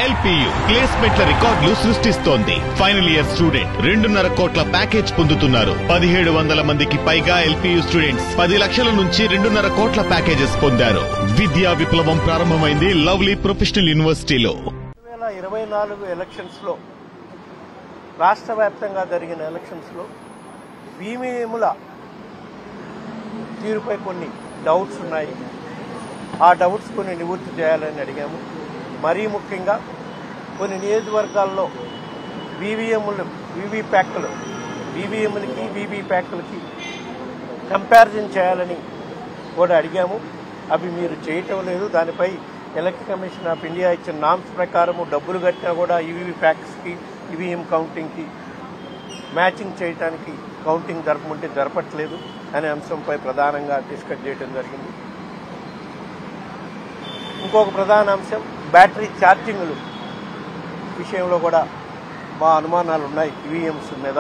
LPU ప్లేస్మెంట్ల రికార్డులు సృష్టిస్తోంది. Final year student 2.5 కోట్ల ప్యాకేజ్ పొందుతున్నారు. 1700 మందికి పైగా ఎల్పీయూ స్టూడెంట్స్ 10 లక్షల నుంచి 2.5 కోట్ల ప్యాకేజెస్ పొందారు. విద్యా విప్లవం ప్రారంభమైంది లవ్లీ ప్రొఫెషనల్ యూనివర్సిటీలో. 2024 ఎలక్షన్స్ లో రాష్ట్ర వ్యాప్తంగా జరిగిన ఎలక్షన్స్ లో ఈవీఎంల తీరుపై కొన్ని డౌట్స్ ఉన్నాయి. ఆ డౌట్స్ కొన్ని నివృత్తి చేయాలని అడిగాము. మరీ ముఖ్యంగా కొన్ని నియోజకవర్గాల్లో ఈవీఎంలకి వీవీప్యాట్లకి కంపారిజన్ చేయాలని కూడా అడిగాము. అవి మీరు చేయటం లేదు. దానిపై ఎలక్షన్ కమిషన్ ఆఫ్ ఇండియా ఇచ్చిన నామ్స్ ప్రకారము డబ్బులు కట్టినా కూడా ఈవీప్యాట్స్కి ఈవీఎం కౌంటింగ్కి మ్యాచింగ్ చేయడానికి కౌంటింగ్ జరపమంటే జరపట్లేదు అనే అంశంపై ప్రధానంగా డిస్కస్ చేయడం జరిగింది. ఇంకొక ప్రధాన అంశం బ్యాటరీ ఛార్జింగ్లు విషయంలో కూడా మా అనుమానాలు ఉన్నాయి ఈవీఎంస్ మీద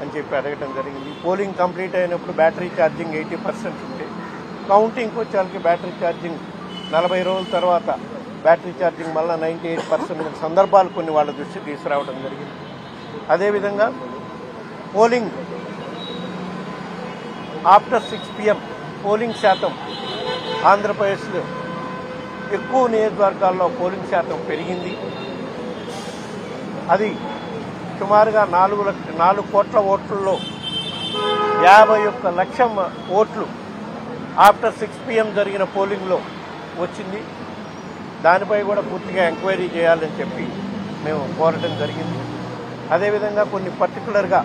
అని చెప్పి అడగడం జరిగింది. పోలింగ్ కంప్లీట్ అయినప్పుడు బ్యాటరీ ఛార్జింగ్ 80% ఉంటే కౌంటింగ్కి వచ్చేసరికి బ్యాటరీ ఛార్జింగ్ 40 రోజుల తర్వాత బ్యాటరీ ఛార్జింగ్ మళ్ళీ 98% సందర్భాలు కొన్ని వాళ్ళ దృష్టికి తీసుకురావడం జరిగింది. అదేవిధంగా పోలింగ్ ఆఫ్టర్ 6 PM పోలింగ్ శాతం ఆంధ్రప్రదేశ్లో ఎక్కువ నియోజకవర్గాల్లో పోలింగ్ శాతం పెరిగింది. అది సుమారుగా 4 కోట్ల ఓట్లలో 51 లక్షల ఓట్లు ఆఫ్టర్ 6 PM జరిగిన పోలింగ్లో వచ్చింది. దానిపై కూడా పూర్తిగా ఎంక్వైరీ చేయాలని చెప్పి మేము కోరడం జరిగింది. అదేవిధంగా కొన్ని పర్టికులర్గా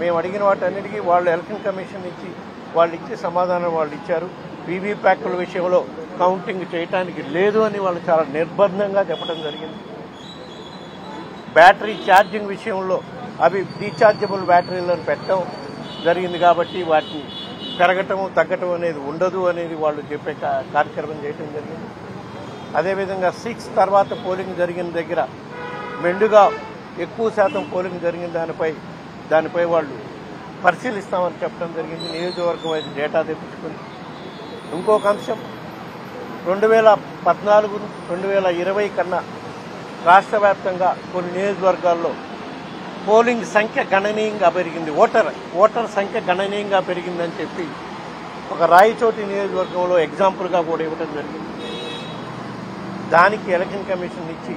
మేము అడిగిన వాటన్నిటికీ వాళ్ళు ఎలక్షన్ కమిషన్ ఇచ్చి వాళ్ళు ఇచ్చే సమాధానం వాళ్ళు ఇచ్చారు. వీవీప్యాట్ల విషయంలో కౌంటింగ్ చేయడానికి లేదు అని వాళ్ళు చాలా నిర్బంధంగా చెప్పడం జరిగింది. బ్యాటరీ ఛార్జింగ్ విషయంలో అవి రీఛార్జబుల్ బ్యాటరీలను పెట్టడం జరిగింది కాబట్టి వాటిని పెరగటం తగ్గటం అనేది ఉండదు అనేది వాళ్ళు చెప్పే కార్యక్రమం చేయడం జరిగింది. అదేవిధంగా 6 తర్వాత పోలింగ్ జరిగిన దగ్గర మెండుగా ఎక్కువ శాతం పోలింగ్ జరిగిన దానిపై వాళ్ళు పరిశీలిస్తామని చెప్పడం జరిగింది. నియోజకవర్గం వైపు డేటా తెప్పించుకుని ఇంకొక అంశం 2014, 2020 కన్నా రాష్ట్ర వ్యాప్తంగా కొన్ని నియోజకవర్గాల్లో పోలింగ్ సంఖ్య గణనీయంగా పెరిగింది. ఓటర్ సంఖ్య గణనీయంగా పెరిగిందని చెప్పి ఒక రాయచోటి నియోజకవర్గంలో ఎగ్జాంపుల్గా కూడా ఇవ్వడం జరిగింది. దానికి ఎలక్షన్ కమిషన్ ఇచ్చి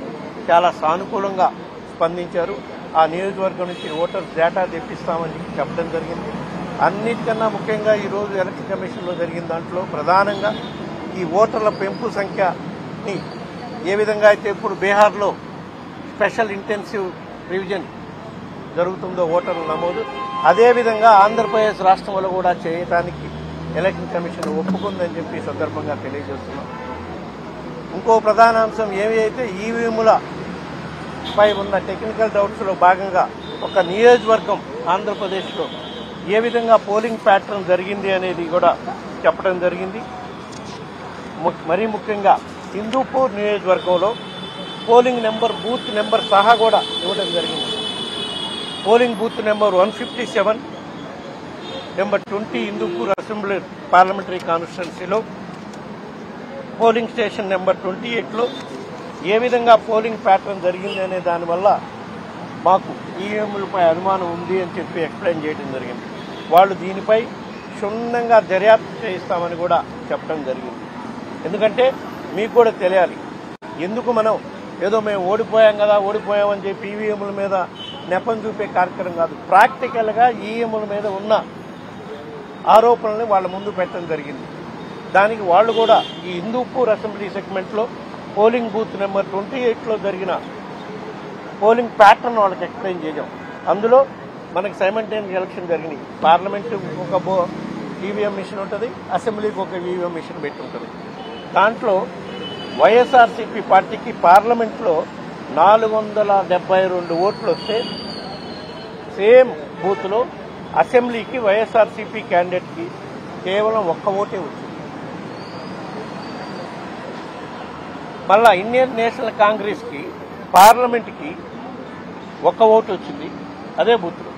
చాలా సానుకూలంగా స్పందించారు. ఆ నియోజకవర్గం నుంచి ఓటర్ డేటా తెప్పిస్తామని చెప్పడం జరిగింది. అన్నిటికన్నా ముఖ్యంగా ఈరోజు ఎలక్షన్ కమిషన్లో జరిగిన దాంట్లో ప్రధానంగా ఈ ఓటర్ల పెంపు సంఖ్యని ఏ విధంగా అయితే ఇప్పుడు బీహార్లో స్పెషల్ ఇంటెన్సివ్ రివిజన్ జరుగుతుందో ఓటర్ల నమోదు, అదేవిధంగా ఆంధ్రప్రదేశ్ రాష్ట్రంలో కూడా చేయడానికి ఎలక్షన్ కమిషన్ ఒప్పుకుందని చెప్పి సందర్భంగా తెలియజేస్తున్నాం. ఇంకో ప్రధాన అంశం ఏవైతే ఈవీఎంలపై ఉన్న టెక్నికల్ డౌట్స్లో భాగంగా ఒక నియోజకవర్గం ఆంధ్రప్రదేశ్లో ఏ విధంగా పోలింగ్ ప్యాటర్న్ జరిగింది అనేది కూడా చెప్పడం జరిగింది. మరీ ముఖ్యంగా హిందూపూర్ నియోజకవర్గంలో పోలింగ్ నెంబర్ బూత్ నెంబర్ సహా కూడా ఇవ్వడం జరిగింది. Polling booth number 157, number 20 Hindupur assembly parliamentary కాన్స్టిట్యున్సీలో, పోలింగ్ స్టేషన్ నెంబర్ 28లో ఏ విధంగా పోలింగ్ ప్యాటర్న్ జరిగింది అనే దానివల్ల మాకు ఈవీఎంలపై అనుమానం ఉంది అని చెప్పి ఎక్స్ప్లెయిన్ చేయడం జరిగింది. వాళ్ళు దీనిపై క్షుణ్ణంగా దర్యాప్తు చేయిస్తామని కూడా చెప్పడం జరిగింది. ఎందుకంటే మీకు కూడా తెలియాలి, ఎందుకు మనం ఏదో మేము ఓడిపోయామని చెప్పి ఈవీఎంల మీద నెపం చూపే కార్యక్రమం కాదు. ప్రాక్టికల్గా ఈవీఎంల మీద ఉన్న ఆరోపణల్ని వాళ్ళ ముందు పెట్టడం జరిగింది. దానికి వాళ్ళు కూడా ఈ హిందూపూర్ అసెంబ్లీ సెగ్మెంట్లో పోలింగ్ బూత్ నెంబర్ 28లో జరిగిన పోలింగ్ ప్యాటర్న్ వాళ్ళకి ఎక్స్ప్లెయిన్ చేసాం. అందులో మనకి సైమల్టేనియస్ ఎలక్షన్ జరిగినాయి. పార్లమెంటు ఒక ఈవీఎం మిషన్ ఉంటుంది, అసెంబ్లీకి ఒక ఈవీఎం మిషన్ పెట్టి ఉంటుంది. దాంట్లో వైఎస్ఆర్సీపీ పార్టీకి పార్లమెంట్లో 472 ఓట్లు వస్తే సేమ్ బూత్లో అసెంబ్లీకి వైఎస్ఆర్సీపీ క్యాండిడేట్కి కేవలం 1 ఓటే వచ్చింది. మళ్ళా ఇండియన్ నేషనల్ కాంగ్రెస్కి పార్లమెంట్కి 1 ఓటు వచ్చింది అదే బూత్లో.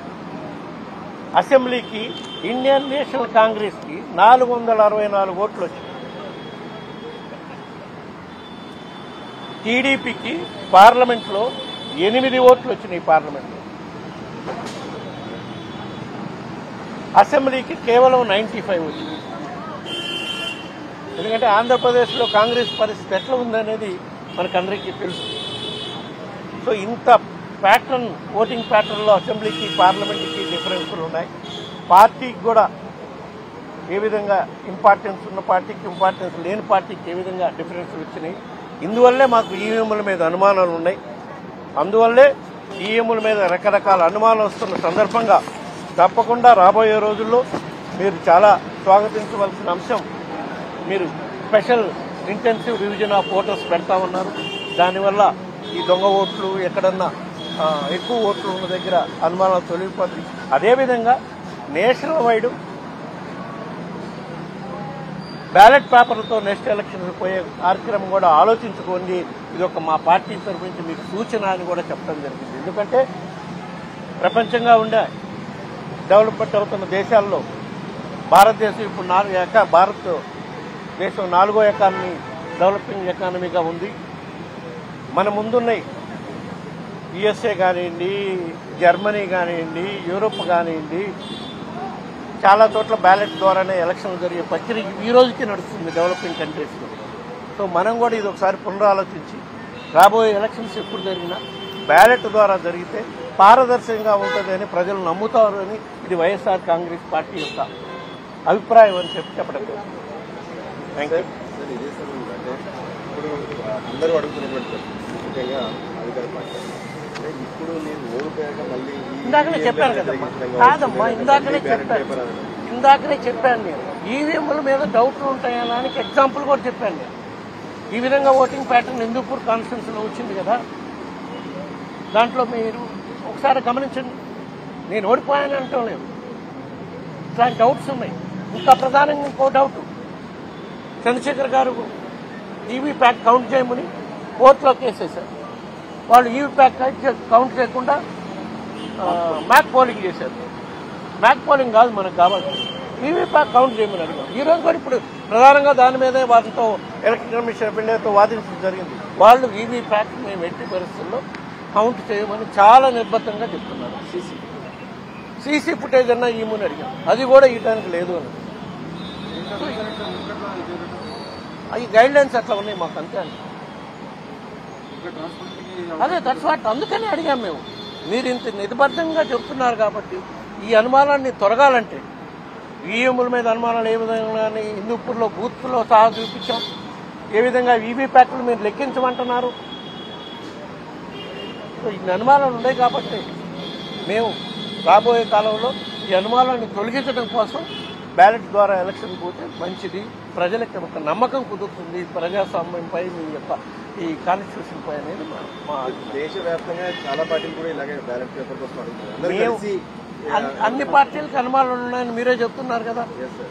అసెంబ్లీకి ఇండియన్ నేషనల్ కాంగ్రెస్కి 464 ఓట్లు వచ్చింది. టీడీపీకి పార్లమెంట్లో 8 ఓట్లు వచ్చినాయి. పార్లమెంట్లో అసెంబ్లీకి కేవలం 95 వచ్చింది. ఎందుకంటే ఆంధ్రప్రదేశ్లో కాంగ్రెస్ పరిస్థితి ఎట్లా ఉందనేది మనకందరికీ తెలుసు. సో ఇంత ప్యాటర్న్, ఓటింగ్ ప్యాటర్న్లో అసెంబ్లీకి పార్లమెంట్కి డిఫరెన్స్లు ఉన్నాయి. పార్టీకి కూడా ఏ విధంగా ఇంపార్టెన్స్ ఉన్న పార్టీకి, ఇంపార్టెన్స్ లేని పార్టీకి ఏ విధంగా డిఫరెన్స్ వచ్చినాయి. ఇందువల్లే మాకు ఈవీఎంల మీద అనుమానాలు ఉన్నాయి. అందువల్లే ఈవీఎంల మీద రకరకాల అనుమానాలు వస్తున్న సందర్భంగా తప్పకుండా రాబోయే రోజుల్లో మీరు చాలా స్వాగతించవలసిన అంశం, మీరు special intensive revision of voters పెడతా ఉన్నారు. దానివల్ల ఈ దొంగ ఓట్లు, ఎక్కడన్నా ఎక్కువ ఓట్లు ఉన్న దగ్గర అనుమానాలు తొలగిపోతాయి. అదేవిధంగా నేషనల్ వైడ్ బ్యాలెట్ పేపర్లతో నెక్స్ట్ ఎలక్షన్స్ పోయే కార్యక్రమం కూడా ఆలోచించుకోండి. ఇది ఒక మా పార్టీ తరఫు నుంచి మీకు సూచన అని కూడా చెప్పడం జరిగింది. ఎందుకంటే ప్రపంచంగా ఉండే డెవలప్మెంట్ అవుతున్న దేశాల్లో భారతదేశం ఇప్పుడు భారతదేశం 4వ ఎకానమీ, డెవలపింగ్ ఎకానమీగా ఉంది. మన ముందున్నాయి యుఎస్ఏ కానివ్వండి, జర్మనీ కానివ్వండి, యూరోప్ కానివ్వండి, చాలా చోట్ల బ్యాలెట్ ద్వారానే ఎలక్షన్లు జరిగే పరిస్థితి ఈ రోజుకి నడుస్తుంది డెవలపింగ్ కంట్రీస్లో. సో మనం కూడా ఇది ఒకసారి పునరాలోచించి రాబోయే ఎలక్షన్స్ ఎప్పుడు జరిగినా బ్యాలెట్ ద్వారా జరిగితే పారదర్శకంగా ఉంటుందని ప్రజలు నమ్ముతారని ఇది వైఎస్ఆర్ కాంగ్రెస్ పార్టీ యొక్క అభిప్రాయం అని చెప్పడం. Thank you. ఇప్పుడు అందరూ అడుగుతున్నటువంటి ముఖ్యంగా అధికార పార్టీ ఇప్పుడు నేను ఓడిపోయాక మళ్ళీ ఇందాకనే చెప్పాను కదమ్మా. కాదమ్మా, ఇందాకనే చెప్పాను నేను. ఈవీఎంల మీద డౌట్లు ఉంటాయనడానికి ఎగ్జాంపుల్ కూడా చెప్పాను నేను. ఈ విధంగా ఓటింగ్ ప్యాటర్న్ హిందూపూర్ కాన్స్టిట్యున్సీలో వచ్చింది కదా, దాంట్లో మీరు ఒకసారి గమనించండి. నేను ఓడిపోయాను అంటాం లేదు, ఇట్లాంటి డౌట్స్ ఉన్నాయి. ఇంకా ప్రధానంగా ఇంకో డౌట్, చంద్రశేఖర్ గారు ఈవీ ప్యాక్ కౌంట్ చేయమని కోర్టులో కేసేశారు. వాళ్ళు ఈవీ ప్యాక్ కౌంట్ చేయకుండా మ్యాక్ పోలింగ్ చేశారు. మ్యాక్ పోలింగ్ కాదు మనకు కావాల్సింది, ఈవీ ప్యాక్ కౌంట్ చేయమని అడిగారు. ఈ రోజు కూడా ఇప్పుడు ప్రధానంగా దాని మీదే వారితో ఎలక్షన్ కమిషన్ బిల్లుతో వాదించడం జరిగింది. వాళ్ళు ఈవీ ప్యాక్ మేము ఎట్టి పరిస్థితుల్లో కౌంట్ చేయమని చాలా నిర్బద్ధంగా చెప్తున్నారు. సీసీ ఫుటేజ్ అన్నా ఇవ్వమని అడిగాం, అది కూడా ఇవ్వడానికి లేదు అని. ఈ గైడ్ లైన్స్ అట్లా ఉన్నాయి మాకు, అంతే అని. అదే దట్స్ వాట్, అందుకనే అడిగాం మేము. మీరు ఇంత నిర్బద్ధంగా చెప్తున్నారు కాబట్టి ఈ అనుమానాన్ని తొలగాలంటే ఈఎంల మీద అనుమానాలు ఏ విధంగా హిందూపూర్లో బూత్లో సహా చూపించాం. ఏ విధంగా వీవీప్యాట్లు మీరు లెక్కించమంటున్నారు. సో ఇన్ని అనుమానాలు ఉన్నాయి కాబట్టి మేము రాబోయే కాలంలో ఈ అనుమానాన్ని తొలగించడం కోసం బ్యాలెట్ ద్వారా ఎలక్షన్ పోతే మంచిది, ప్రజలకు ఒక నమ్మకం కుదురుతుంది ప్రజాస్వామ్యంపై, మీ యొక్క ఈ కాన్స్టిట్యూషన్ పై అనేది మా దేశవ్యాప్తంగా చాలా పార్టీలు కూడా ఇలాగే బ్యాలెట్ పేపర్ కోసం అడుగుతున్నారు. అన్ని పార్టీలకు అనుమానాలు ఉన్నాయని మీరే చెప్తున్నారు కదా.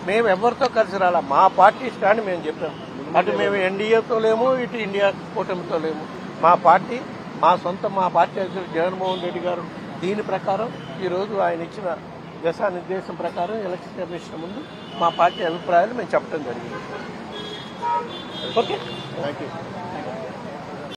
మేము ఎవరితో కలిసి రాలా, మా పార్టీ స్టాండ్ మేము చెప్పాము. అటు మేము ఎన్డీఏతో లేము, ఇటు ఇండియా కూటమితో లేము. మా పార్టీ మా పార్టీ అధ్యక్షుడు జగన్మోహన్ రెడ్డి గారు దీని ప్రకారం ఈరోజు ఆయన ఇచ్చిన దిశానిర్దేశం ప్రకారం ఎలక్షన్ కమిషన్ ముందు మా పార్టీ అభిప్రాయాలు మేము చెప్పడం జరిగింది. Okay, thank you.